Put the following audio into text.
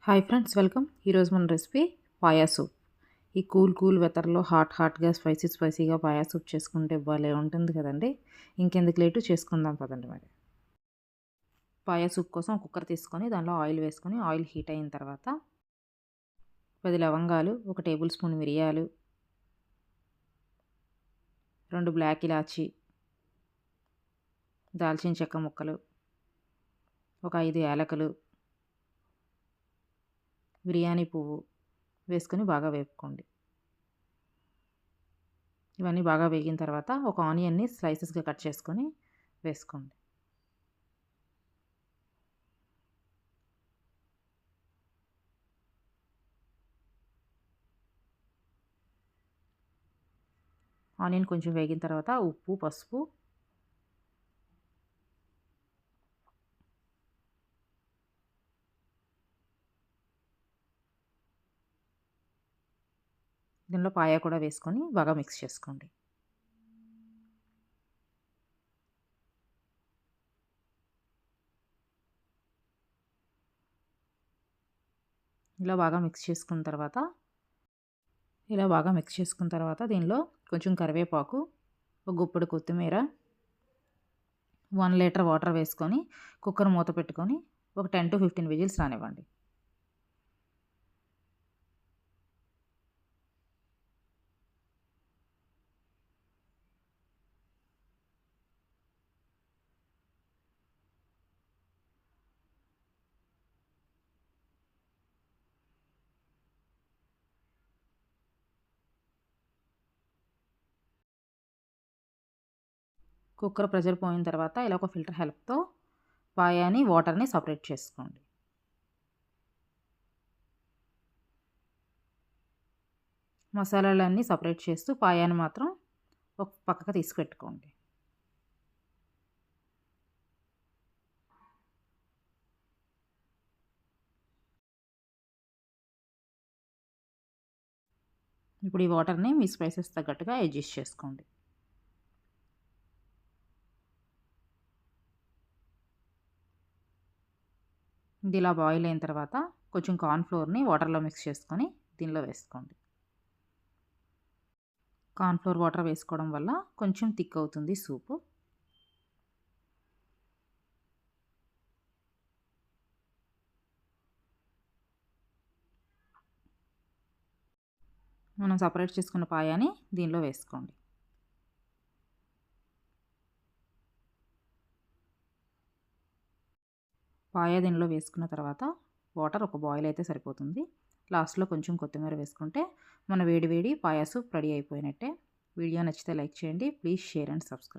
Hi friends, welcome. ఈరోజు మన recipe paya soup. ఈ కూల్ వెదర్లో హాట్గా స్పైసీగా పాయా సూప్ చేసుకుంటే భలే ఉంటుంది కదండి. ఇంకెందుకు లేటు, చేసుకుందాం పదండి. మరి పాయా సూప్ కోసం కుక్కర్ తీసుకొని దానిలో ఆయిల్ వేసుకొని ఆయిల్ హీట్ అయిన తర్వాత 10 లవంగాలు, 1 టేబుల్ స్పూన్ మిరియాలు, 2 బ్లాక్ ఇలాచి, దాల్చిన చెక్క ముక్కలు, ఒక 5 యాలకులు, బిర్యానీ పువ్వు వేసుకొని బాగా వేపుకోండి. ఇవన్నీ బాగా వేగిన తర్వాత ఒక ఆనియన్ని స్లైసెస్గా కట్ చేసుకొని వేసుకోండి. ఆనియన్ కొంచెం వేగిన తర్వాత ఉప్పు, పసుపు, దీనిలో పాయా కూడా వేసుకొని బాగా మిక్స్ చేసుకోండి. ఇలా బాగా మిక్స్ చేసుకున్న తర్వాత దీనిలో కొంచెం కరివేపాకు, ఒక గుప్పెడు కొత్తిమీర, 1 లీటర్ వాటర్ వేసుకొని కుక్కర్ మూత పెట్టుకొని ఒక 10 to 15 విజిల్స్ రానివ్వండి. కుక్కర్ ప్రెషర్ పోయిన తర్వాత ఇలా ఒక ఫిల్టర్ హెల్ప్తో పాయాని, వాటర్ని సపరేట్ చేసుకోండి. మసాలాలన్నీ సపరేట్ చేస్తూ పాయాని మాత్రం ఒక పక్కకు తీసి పెట్టుకోండి. ఇప్పుడు ఈ వాటర్ని మీ స్పైసెస్ తగ్గట్టుగా అడ్జస్ట్ చేసుకోండి. ఇది ఇలా బాయిల్ అయిన తర్వాత కొంచెం కార్న్ఫ్లోర్ని వాటర్లో మిక్స్ చేసుకొని దీనిలో వేసుకోండి. కార్న్ఫ్లోర్ వాటర్ వేసుకోవడం వల్ల కొంచెం థిక్ అవుతుంది సూపు. మనం సపరేట్ చేసుకున్న పాయాని దీనిలో వేసుకోండి. పాయా దీనిలో వేసుకున్న తర్వాత వాటర్ ఒక బాయిల్ అయితే సరిపోతుంది. లాస్ట్లో కొంచెం కొత్తిమీర వేసుకుంటే మన వేడి పాయా సూప్ రెడీ అయిపోయినట్టే. వీడియో నచ్చితే లైక్ చేయండి. Please share and subscribe.